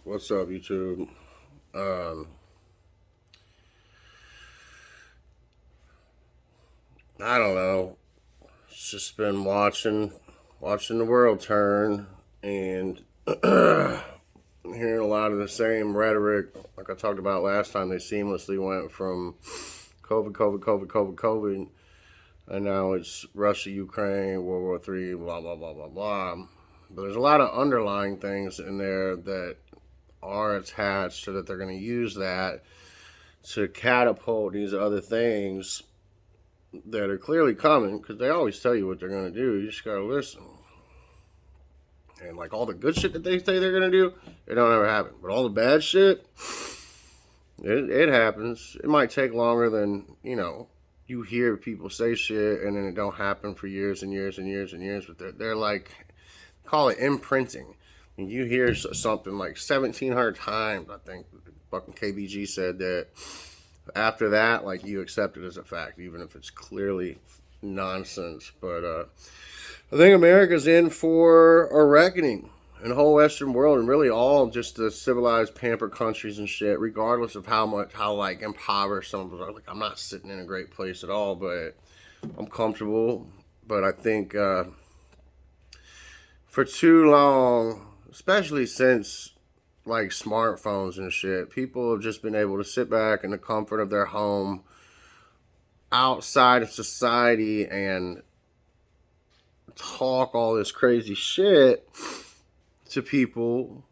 What's up, YouTube? Um, I don't know. It's just been watching the world turn, and hearing a lot of the same rhetoric, like I talked about last time. They seamlessly went from COVID, and now it's Russia, Ukraine, World War III, blah blah blah blah blah. But there's a lot of underlying things in there that are attached so that they're going to use that to catapult these other things that are clearly coming, because they always tell you what they're going to do. You just got to listen. And like all the good shit that they say they're going to do, it don't ever happen. But all the bad shit, it happens. It might take longer than, you hear people say shit and then it don't happen for years and years and years and years. But they're like, call it imprinting. And you hear something like 1,700 times, I think fucking KBG said that. After that, like, you accept it as a fact, even if it's clearly nonsense. But I think America's in for a reckoning in the whole Western world, and really all just the civilized, pampered countries and shit, regardless of how like impoverished some of us are. Like, I'm not sitting in a great place at all, but I'm comfortable. But I think for too long, especially since like smartphones and shit, people have just been able to sit back in the comfort of their home outside of society and talk all this crazy shit to people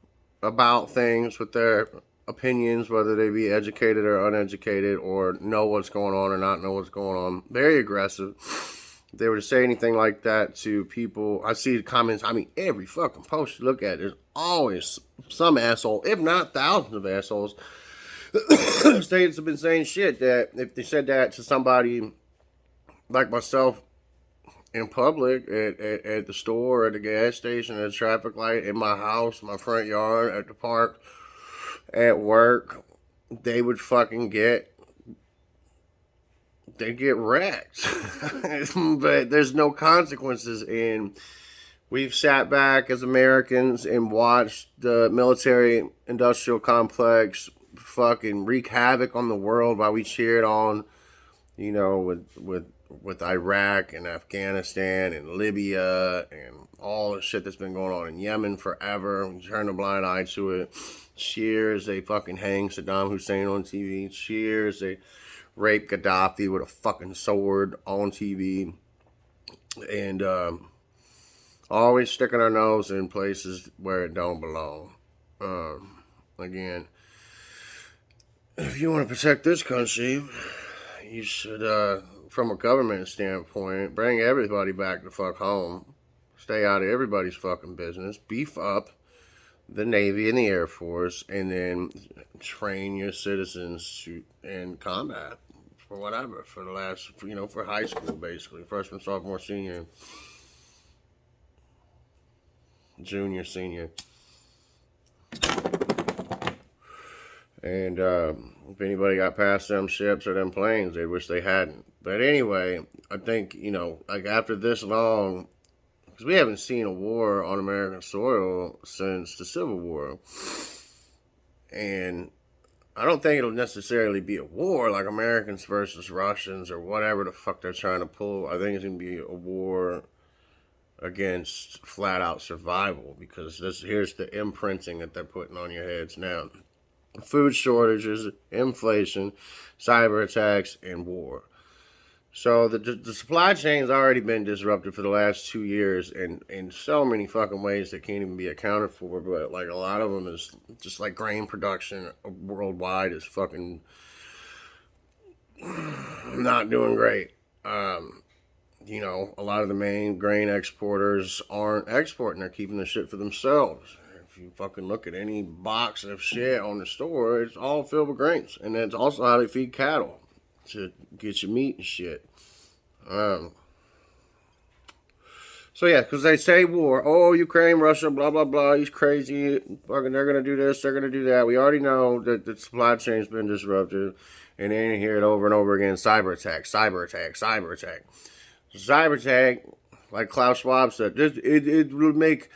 about things with their opinions, whether they be educated or uneducated, or know what's going on or not know what's going on. Very aggressive. If they were to say anything like that to people, I see the comments. I mean, every fucking post you look at, there's always some asshole, if not thousands of assholes, states have been saying shit that if they said that to somebody like myself in public, at the store, at the gas station, at a traffic light, in my house, my front yard, at the park, at work, they would fucking they get wrecked. But there's no consequences, and we've sat back as Americans and watched the military industrial complex fucking wreak havoc on the world while we cheered on, with Iraq and Afghanistan and Libya and all the shit that's been going on in Yemen forever. We turn a blind eye to it. Cheers, they fucking hang Saddam Hussein on TV. Cheers, they rape Gaddafi with a fucking sword on TV. And always sticking our nose in places where it don't belong. Again, if you want to protect this country, you should, from a government standpoint, bring everybody back the fuck home. Stay out of everybody's fucking business. Beef up the Navy and the Air Force, and then train your citizens in combat for whatever, for the last, for high school, basically. Freshman, sophomore, senior, junior, senior. And if anybody got past them ships or them planes, they wish they hadn't. But anyway, I think, like after this long, because we haven't seen a war on American soil since the Civil War. And I don't think it'll necessarily be a war like Americans versus Russians or whatever the fuck they're trying to pull. I think it's going to be a war against flat out survival, because here's the imprinting that they're putting on your heads now. Food shortages, inflation, cyber attacks, and war. So the supply chain's already been disrupted for the last 2 years in so many fucking ways that can't even be accounted for. But like a lot of them is just like grain production worldwide is fucking not doing great. A lot of the main grain exporters aren't exporting; they're keeping the shit for themselves. If you fucking look at any box of shit on the store, it's all filled with grains. And that's also how they feed cattle, to get your meat and shit. So yeah, because they say war. Oh, Ukraine, Russia, blah, blah, blah. He's crazy. Fucking, they're going to do this. They're going to do that. We already know that the supply chain's been disrupted. And then you hear it over and over again. Cyber attack, cyber attack, cyber attack. Cyber attack, like Klaus Schwab said, it will make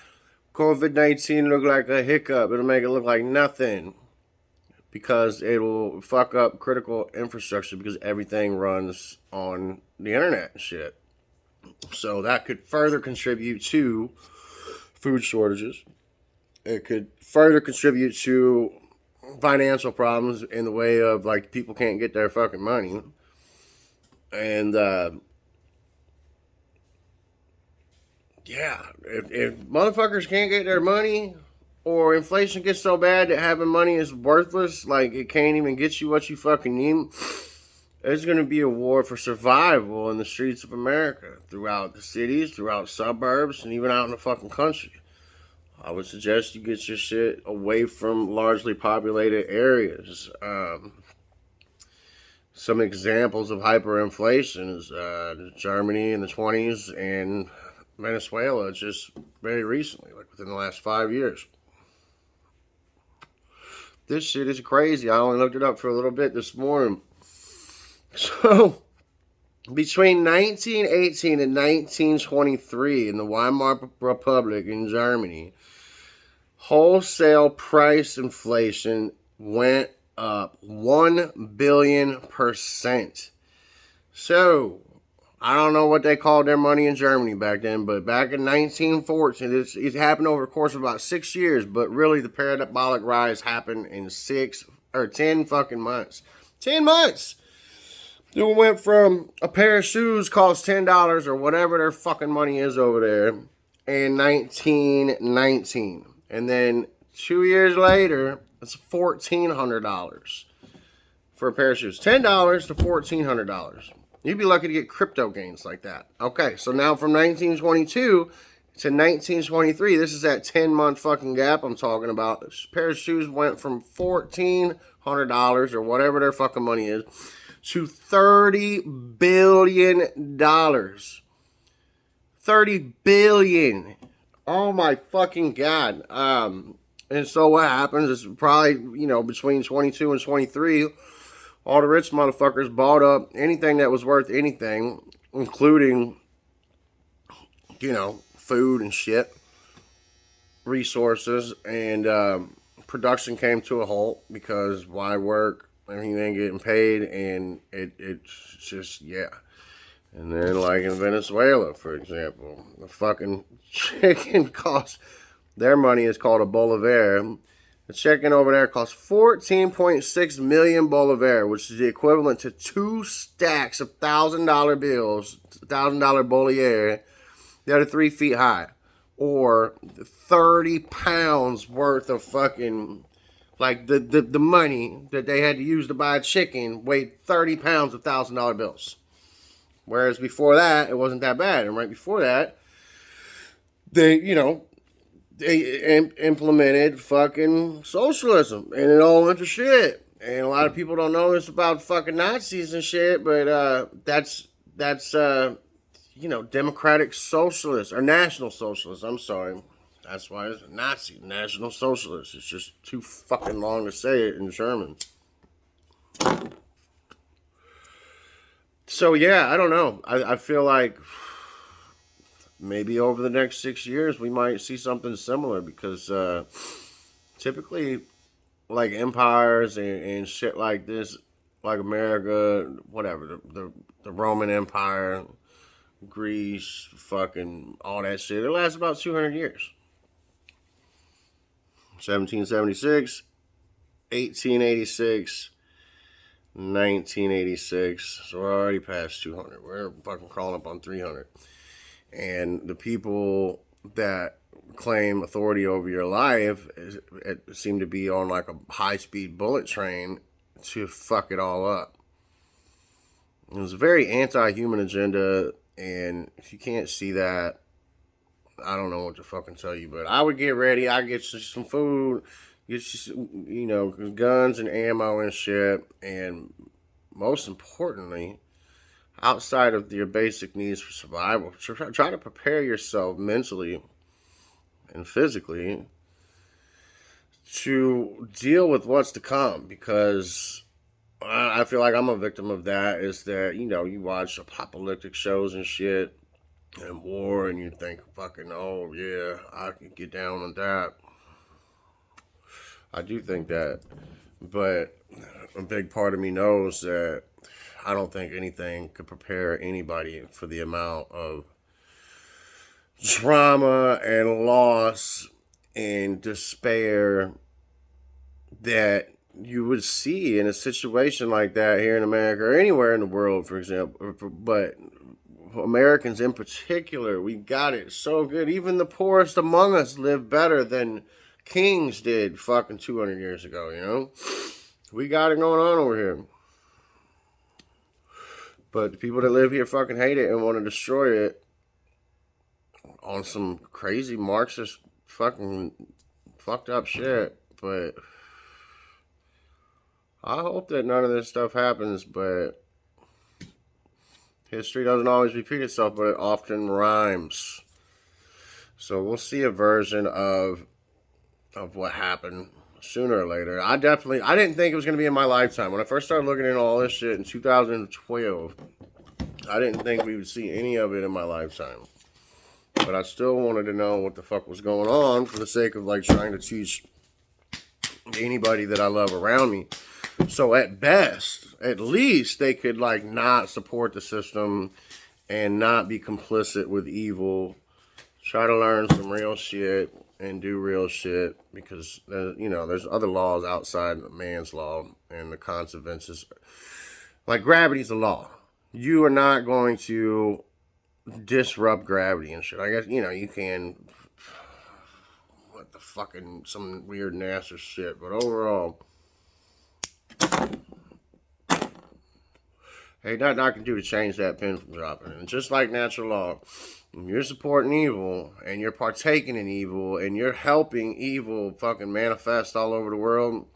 COVID-19 look like a hiccup. It'll make it look like nothing because it will fuck up critical infrastructure because everything runs on the internet and shit. So that could further contribute to food shortages. It could further contribute to financial problems in the way of like people can't get their fucking money. And yeah, if motherfuckers can't get their money, or inflation gets so bad that having money is worthless, like it can't even get you what you fucking need, there's going to be a war for survival in the streets of America, throughout the cities, throughout suburbs, and even out in the fucking country. I would suggest you get your shit away from largely populated areas. Some examples of hyperinflation is Germany in the 20s and Venezuela just very recently, like within the last 5 years. This shit is crazy. I only looked it up for a little bit this morning. So, between 1918 and 1923 in the Weimar Republic in Germany, wholesale price inflation went up 1 billion%. So, I don't know what they called their money in Germany back then, but back in 1914, it happened over the course of about 6 years, but really the parabolic rise happened in 10 fucking months. 10 months! It went from a pair of shoes cost $10 or whatever their fucking money is over there in 1919. And then 2 years later, it's $1,400 for a pair of shoes. $10 to $1,400. You'd be lucky to get crypto gains like that. Okay, so now from 1922 to 1923, this is that 10-month fucking gap I'm talking about. This pair of shoes went from $1,400 or whatever their fucking money is to $30 billion. $30 billion. Oh my fucking God. And so what happens is probably, between 22 and 23, all the rich motherfuckers bought up anything that was worth anything, including, food and shit, resources, and production came to a halt because why work? I mean, you ain't getting paid, and it's just, yeah. And then, like in Venezuela, for example, the fucking chicken costs, their money is called a bolivar. The chicken over there costs 14.6 million bolivar, which is the equivalent to 2 stacks of $1,000 bills, $1,000 bolivar, that are 3 feet high, or 30 pounds worth of fucking, like the money that they had to use to buy a chicken weighed 30 pounds of $1,000 bills. Whereas before that, it wasn't that bad. And right before that, they implemented fucking socialism, and it all went to shit. And a lot of people don't know this about fucking Nazis and shit, but that's democratic socialist, or national socialist, I'm sorry. That's why it's Nazi, National Socialist. It's just too fucking long to say it in German. So yeah, I don't know. I feel like maybe over the next 6 years we might see something similar, because typically, like empires and shit like this, like America, whatever, the Roman Empire, Greece, fucking all that shit, it lasts about 200 years. 1776, 1886, 1986. So we're already past 200. We're fucking crawling up on 300. And the people that claim authority over your life seem to be on like a high-speed bullet train to fuck it all up. It was a very anti-human agenda, and if you can't see that, I don't know what to fucking tell you. But I would get ready. I'd get you some food, get you some, guns and ammo and shit, and most importantly, outside of your basic needs for survival, try to prepare yourself mentally and physically to deal with what's to come, because I feel like I'm a victim of that. Is that, you watch apocalyptic shows and shit, and war, and you think, fucking, oh yeah, I can get down on that. I do think that, but a big part of me knows that I don't think anything could prepare anybody for the amount of trauma and loss and despair that you would see in a situation like that here in America or anywhere in the world, for example. But Americans in particular, we got it so good. Even the poorest among us live better than kings did fucking 200 years ago, you know? We got it going on over here. But the people that live here fucking hate it and want to destroy it on some crazy Marxist fucking fucked up shit. But I hope that none of this stuff happens, but history doesn't always repeat itself, but it often rhymes. So we'll see a version of what happened sooner or later. I didn't think it was going to be in my lifetime. When I first started looking into all this shit in 2012, I didn't think we would see any of it in my lifetime. But I still wanted to know what the fuck was going on for the sake of like trying to teach anybody that I love around me. So at best, at least they could like not support the system and not be complicit with evil. Try to learn some real shit and do real shit because, there's other laws outside man's law and the consequences. Like gravity's a law. You are not going to disrupt gravity and shit. I guess, you can, what the fucking, some weird NASA shit, but overall, ain't nothing I can do to change that pin from dropping. And just like natural law, when you're supporting evil and you're partaking in evil and you're helping evil fucking manifest all over the world,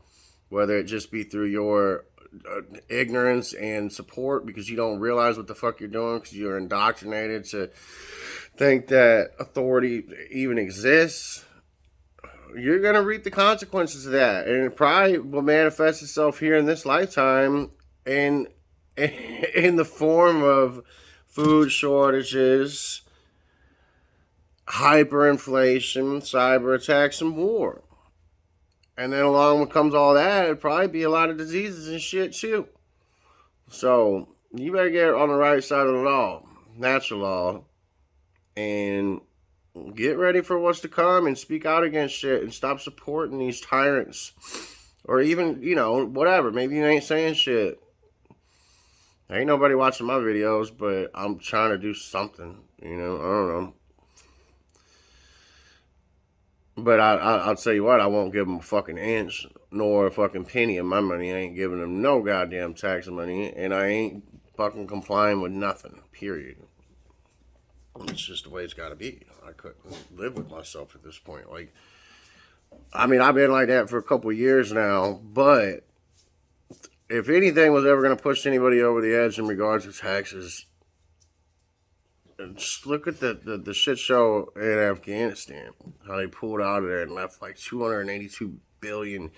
whether it just be through your ignorance and support because you don't realize what the fuck you're doing because you're indoctrinated to think that authority even exists, you're going to reap the consequences of that. And it probably will manifest itself here in this lifetime in the form of food shortages, hyperinflation, cyber attacks, and war. And then along with comes all that, it'd probably be a lot of diseases and shit too. So you better get on the right side of the law, natural law, and get ready for what's to come and speak out against shit and stop supporting these tyrants. Or even, whatever. Maybe you ain't saying shit. Ain't nobody watching my videos, but I'm trying to do something, I don't know. But I'll tell you what, I won't give them a fucking inch nor a fucking penny of my money. I ain't giving them no goddamn tax money, and I ain't fucking complying with nothing, period. It's just the way it's got to be. I couldn't live with myself at this point. I've been like that for a couple of years now, but if anything was ever going to push anybody over the edge in regards to taxes, just look at the shit show in Afghanistan. How they pulled out of there and left like $282 billion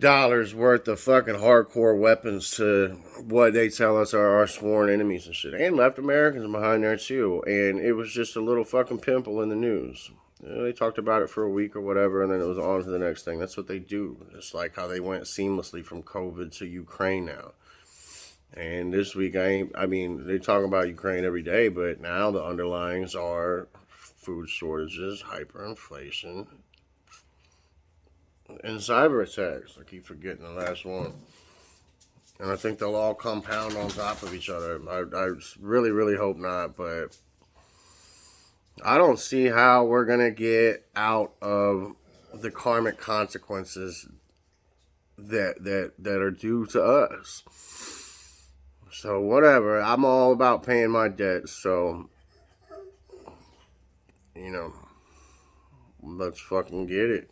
worth of fucking hardcore weapons to what they tell us are our sworn enemies and shit. And left Americans behind there too. And it was just a little fucking pimple in the news. They talked about it for a week or whatever, and then it was on to the next thing. That's what they do. It's like how they went seamlessly from COVID to Ukraine now. And this week, they talk about Ukraine every day, but now the underlyings are food shortages, hyperinflation, and cyber attacks. I keep forgetting the last one. And I think they'll all compound on top of each other. I really, really hope not, but I don't see how we're going to get out of the karmic consequences that are due to us. So whatever, I'm all about paying my debts, so, let's fucking get it.